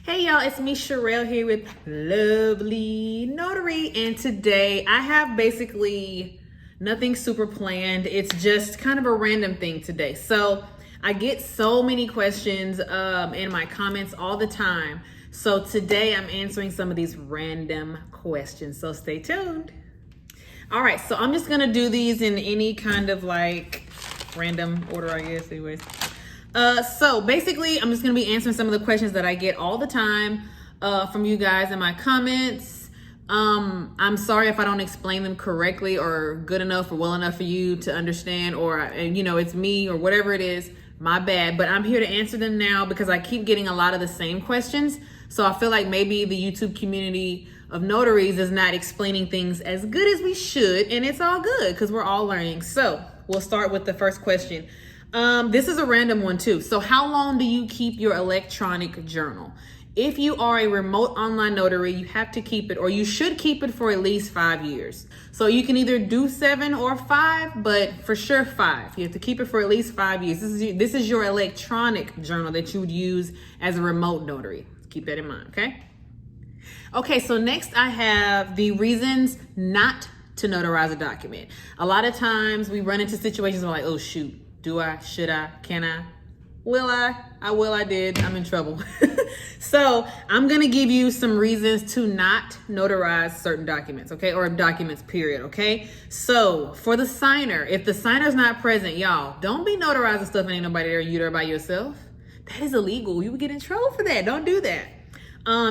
Hey y'all, it's me Sherelle here with LoveLee Notary, and today I have basically nothing super planned. It's just kind of a random thing today. So I get so many questions in my comments all the time. So today I'm answering some of these random questions. So stay tuned. All right, so I'm just gonna do these in any kind of like random order, I guess, anyways. So basically, I'm just going to be answering some of the questions that I get all the time from you guys in my comments. I'm sorry if I don't explain them correctly or good enough or well enough for you to understand, or, it's me or whatever it is, my bad. But I'm here to answer them now because I keep getting a lot of the same questions. So I feel like maybe the YouTube community of notaries is not explaining things as good as we should, and it's all good because we're all learning. So we'll start with the first question. This is a random one too. So how long do you keep your electronic journal? If you are a remote online notary, you have to keep it, or you should keep it for at least 5 years. So you can either do 7 or 5, but for sure 5. You have to keep it for at least 5 years. This is your electronic journal that you would use as a remote notary. Keep that in mind, okay? Okay, so next I have the reasons not to notarize a document. A lot of times we run into situations where like, oh shoot, do I, should I, can I, will I will, I did, I'm in trouble. So I'm gonna give you some reasons to not notarize certain documents, okay? Or documents, period, okay? So for the signer, if the signer's not present, y'all, don't be notarizing stuff and ain't nobody there, you there by yourself. That is illegal. You would get in trouble for that. Don't do that.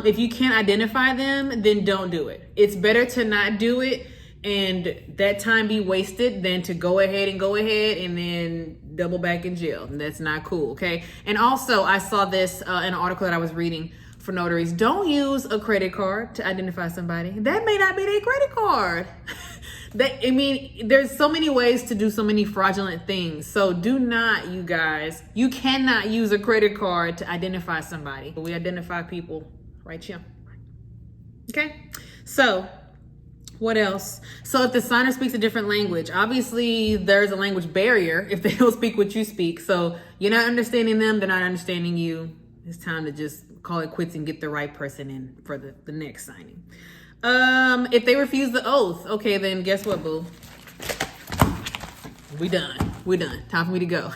If you can't identify them, then don't do it. It's better to not do it and that time be wasted than to go ahead and then double back in jail. That's not cool, okay? And also, I saw this in an article that I was reading for notaries. Don't use a credit card to identify somebody. That may not be their credit card. There's so many ways to do so many fraudulent things. So do not, you guys, you cannot use a credit card to identify somebody. We identify people right here. Okay? So, what else? So if the signer speaks a different language, obviously there's a language barrier if they don't speak what you speak. So you're not understanding them, they're not understanding you. It's time to just call it quits and get the right person in for the next signing. If they refuse the oath, okay, then guess what, boo? We're done. Time for me to go.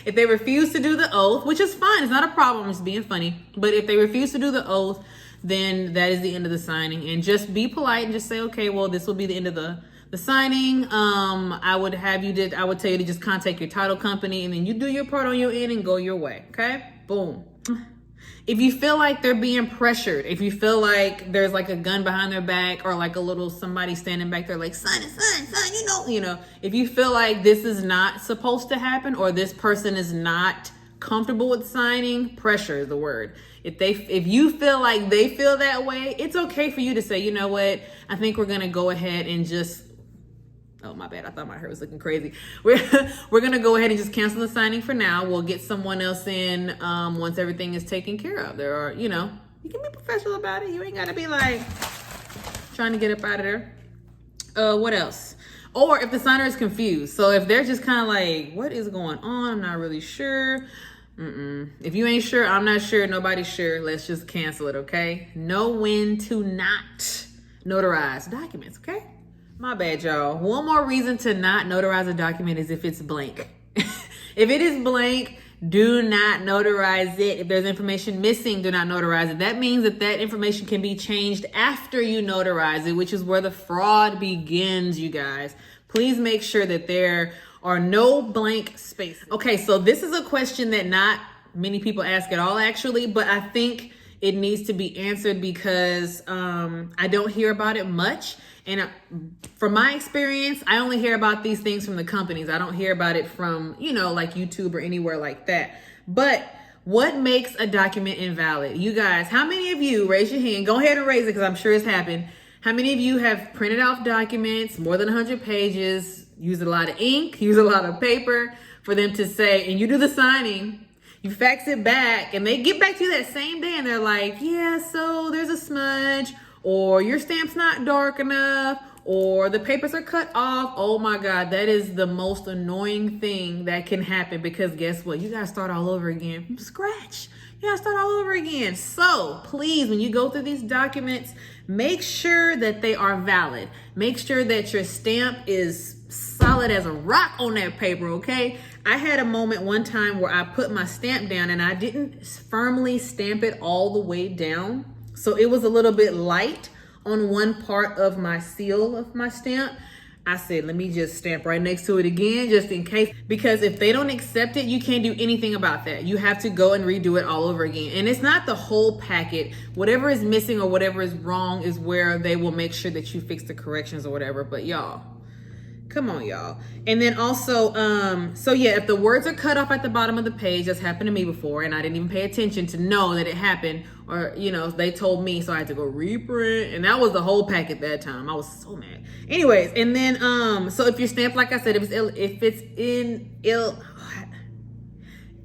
If they refuse to do the oath, which is fine, it's not a problem, I'm just being funny. But if they refuse to do the oath, then that is the end of the signing. And just be polite and just say, okay, well, this will be the end of the signing. I would tell you to just contact your title company and then you do your part on your end and go your way, okay? Boom. If you feel like they're being pressured, if you feel like there's like a gun behind their back or like a little somebody standing back there like, sign, if you feel like this is not supposed to happen or this person is not comfortable with signing, pressure is the word. If you feel like they feel that way, it's okay for you to say, you know what, I think we're gonna go ahead and just, oh my bad, I thought my hair was looking crazy. We're gonna go ahead and just cancel the signing for now. We'll get someone else in once everything is taken care of. There are, you can be professional about it. You ain't gotta be like trying to get up out of there. What else? Or if the signer is confused. So if they're just kind of like, what is going on? I'm not really sure. If you ain't sure, I'm not sure, nobody's sure, let's just cancel it, okay? Know when to not notarize documents, okay? My bad, y'all. One more reason to not notarize a document is if it's blank. If it is blank, do not notarize it. If there's information missing, do not notarize it. That means that information can be changed after you notarize it, which is where the fraud begins, you guys. Please make sure that there are no blank spaces. Okay, so this is a question that not many people ask at all, actually, but I think it needs to be answered because I don't hear about it much. And from my experience, I only hear about these things from the companies. I don't hear about it from, like YouTube or anywhere like that. But what makes a document invalid? You guys, how many of you, raise your hand, go ahead and raise it because I'm sure it's happened. How many of you have printed off documents, more than 100 pages, used a lot of ink, used a lot of paper for them to say, and you do the signing, you fax it back, and they get back to you that same day, and they're like, yeah, so there's a smudge, or your stamp's not dark enough, or the papers are cut off. Oh my God, that is the most annoying thing that can happen because guess what? You gotta start all over again from scratch. You gotta start all over again. So please, when you go through these documents, make sure that they are valid. Make sure that your stamp is solid as a rock on that paper, okay? I had a moment one time where I put my stamp down and I didn't firmly stamp it all the way down. So it was a little bit light on one part of my seal of my stamp. I said, let me just stamp right next to it again, just in case. Because if they don't accept it, you can't do anything about that. You have to go and redo it all over again. And it's not the whole packet. Whatever is missing or whatever is wrong is where they will make sure that you fix the corrections or whatever. But y'all, come on, y'all. And then also, so yeah, if the words are cut off at the bottom of the page, that's happened to me before, and I didn't even pay attention to know that it happened, or, you know, they told me, so I had to go reprint, and that was the whole packet that time. I was so mad. Anyways, and then, so if you're stamped, like I said, if it's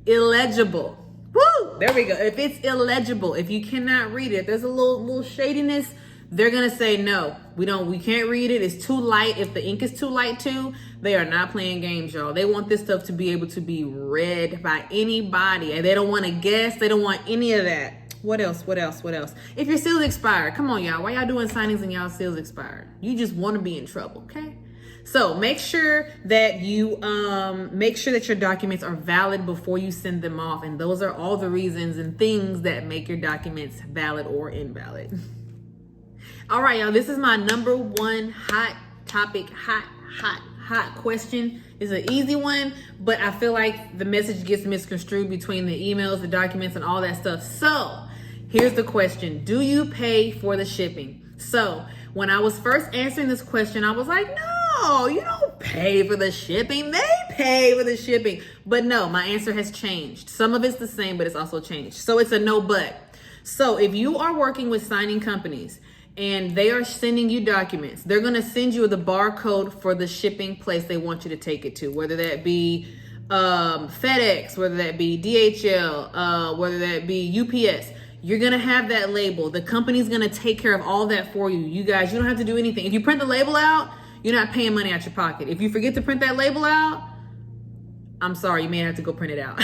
illegible, woo, there we go. If it's illegible, if you cannot read it, there's a little shadiness, they're gonna say no, we can't read it, it's too light. If the ink is too light too, they are not playing games, y'all. They want this stuff to be able to be read by anybody, and they don't want to guess, they don't want any of that. What else? If your seal's expired, come on, y'all. Why y'all doing signings and y'all seal's expired? You just want to be in trouble, okay? So make sure that you make sure that your documents are valid before you send them off, and those are all the reasons and things that make your documents valid or invalid. All right, y'all, this is my number one hot topic, hot question. It's an easy one, but I feel like the message gets misconstrued between the emails, the documents, and all that stuff. So here's the question. Do you pay for the shipping? So when I was first answering this question, I was like, no, you don't pay for the shipping. They pay for the shipping. But no, my answer has changed. Some of it's the same, but it's also changed. So it's a no but. So if you are working with signing companies and they are sending you documents, they're going to send you the barcode for the shipping place they want you to take it to, whether that be FedEx, whether that be DHL, whether that be UPS. You're going to have that label. The company's going to take care of all that for you. You guys, you don't have to do anything. If you print the label out, you're not paying money out your pocket. If you forget to print that label out, I'm sorry, you may have to go print it out.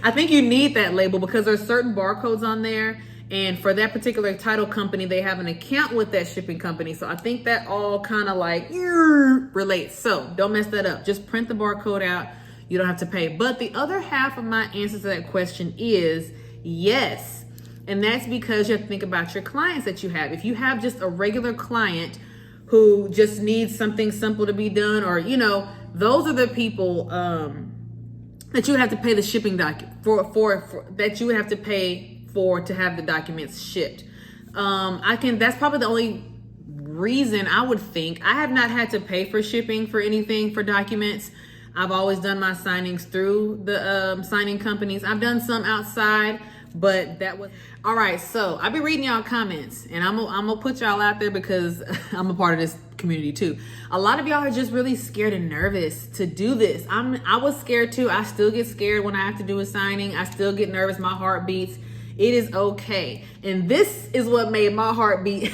I think you need that label because there's certain barcodes on there. And for that particular title company, they have an account with that shipping company. So I think that all kind of like relates. So don't mess that up. Just print the barcode out. You don't have to pay. But the other half of my answer to that question is yes. And that's because you have to think about your clients that you have. If you have just a regular client who just needs something simple to be done, or, you know, those are the people that you would have to pay the shipping for that you would have to pay for to have the documents shipped. That's probably the only reason I would think. I have not had to pay for shipping for anything for documents. I've always done my signings through the signing companies. I've done some outside, but that was all right. So I'll be reading y'all comments, and I'm gonna put y'all out there because I'm a part of this community too. A lot of y'all are just really scared and nervous to do this. I was scared too. I still get scared when I have to do a signing. I still get nervous. My heart beats. It is okay. And this is what made my heart beat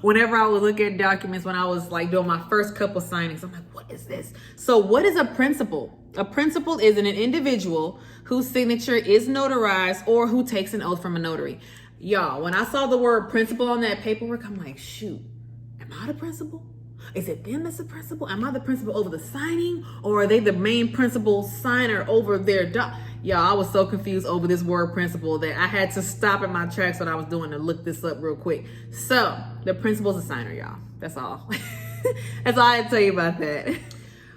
whenever I would look at documents when I was like doing my first couple signings. I'm like, what is this? So what is a principal? A principal is an individual whose signature is notarized or who takes an oath from a notary. Y'all, when I saw the word principal on that paperwork, I'm like, shoot, am I the principal? Is it them that's the principal? Am I the principal over the signing, or are they the main principal signer over their Y'all, I was so confused over this word principal that I had to stop in my tracks what I was doing to look this up real quick. So the principal's a signer, y'all. That's all. That's all I had to tell you about that.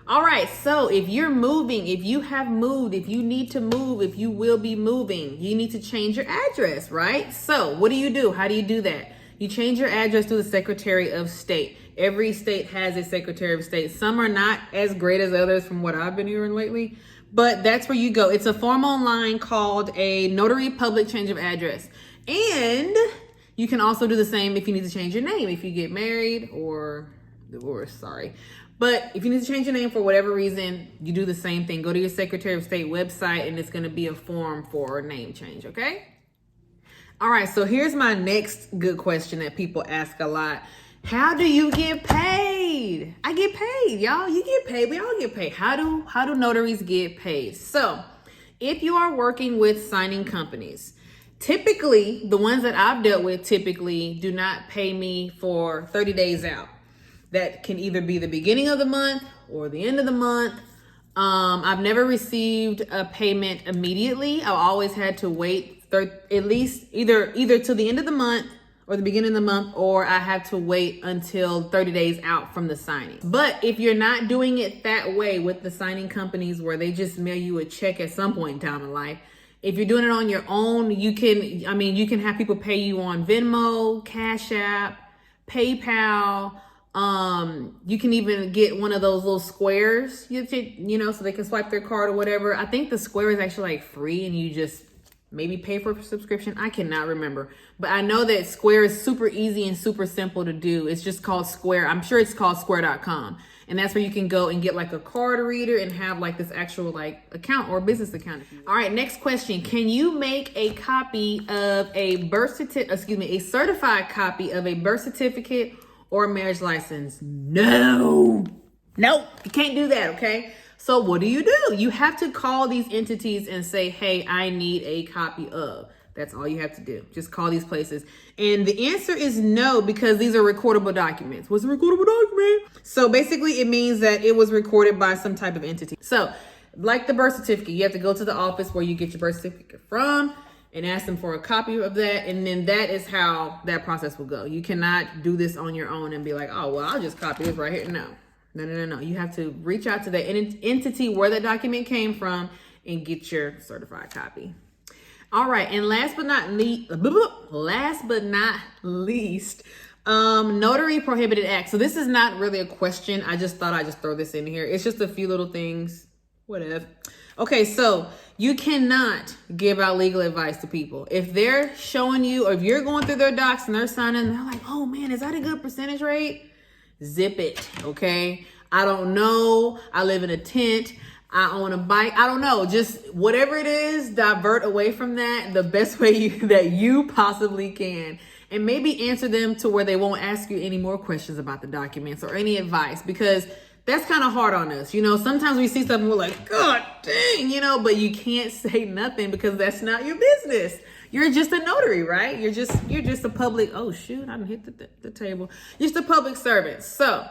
All right, so if you're moving, if you have moved, if you need to move, if you will be moving, you need to change your address, right? So what do? How do you do that? You change your address to the Secretary of State. Every state has a Secretary of State. Some are not as great as others from what I've been hearing lately, but that's where you go. It's a form online called a Notary Public Change of Address. And you can also do the same if you need to change your name, if you get married or divorced, sorry. But if you need to change your name for whatever reason, you do the same thing. Go to your Secretary of State website and it's gonna be a form for a name change, okay? All right, so here's my next good question that people ask a lot. How do you get paid? I get paid, y'all. You get paid. We all get paid. How do notaries get paid? So if you are working with signing companies Typically, the ones that I've dealt with typically do not pay me for 30 days out. That can either be the beginning of the month or the end of the month. I've never received a payment immediately. I've always had to wait at least either till the end of the month or the beginning of the month, or I have to wait until 30 days out from the signing. But if you're not doing it that way with the signing companies where they just mail you a check at some point in time in life, if you're doing it on your own, you can have people pay you on Venmo, Cash App, PayPal. You can even get one of those little squares, you know, so they can swipe their card or whatever. I think the square is actually like free and you just maybe pay for a subscription. I cannot remember, but I know that Square is super easy and super simple to do. It's just called Square. I'm sure it's called square.com. And that's where you can go and get like a card reader and have like this actual like account or business account. All right, next question. Can you make a copy of a a certified copy of a birth certificate or a marriage license? No, nope, you can't do that, okay? So what do? You have to call these entities and say, hey, I need a copy of. That's all you have to do. Just call these places. And the answer is no, because these are recordable documents. What's a recordable document? So basically it means that it was recorded by some type of entity. So like the birth certificate, you have to go to the office where you get your birth certificate from and ask them for a copy of that. And then that is how that process will go. You cannot do this on your own and be like, oh, well, I'll just copy this right here. No. You have to reach out to the entity where that document came from and get your certified copy. All right, and last but not least, Notary Prohibited Act. So this is not really a question. I just thought I'd just throw this in here. It's just a few little things, whatever. Okay, so you cannot give out legal advice to people. If they're showing you, or if you're going through their docs and they're signing, and they're like, oh man, is that a good percentage rate? Zip it, okay? I don't know. I live in a tent. I own a bike. I don't know. Just whatever it is, divert away from that the best way that you possibly can. And maybe answer them to where they won't ask you any more questions about the documents or any advice, because that's kind of hard on us. You know, sometimes we see stuff and we're like, God dang, you know, but you can't say nothing because that's not your business. You're just a notary, right? You're just a public, oh shoot, I done hit the table. You're just a public servant. So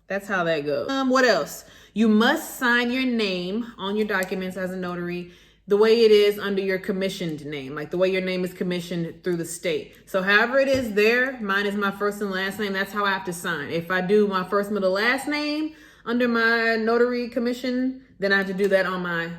that's how that goes. What else? You must sign your name on your documents as a notary the way it is under your commissioned name, like the way your name is commissioned through the state. So however it is there, mine is my first and last name. That's how I have to sign. If I do my first, middle, last name under my notary commission, then I have to do that on my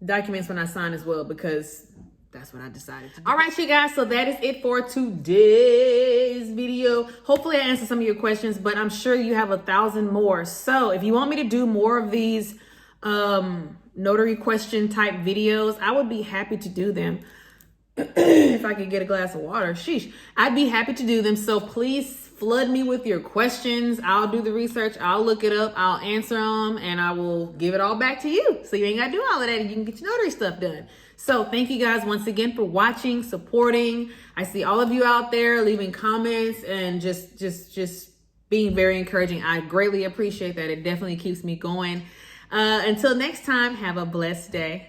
documents when I sign as well, because that's what I decided to do. All right, you guys, so that is it for today's video. Hopefully I answered some of your questions, but I'm sure you have 1,000 more. So if you want me to do more of these notary question type videos, I would be happy to do them. If I could get a glass of water, sheesh, I'd be happy to do them. So please flood me with your questions. I'll do the research. I'll look it up. I'll answer them, and I will give it all back to you. So you ain't got to do all of that, and you can get your notary stuff done. So thank you guys once again for watching, supporting. I see all of you out there leaving comments and just being very encouraging. I greatly appreciate that. It definitely keeps me going. Until next time, have a blessed day.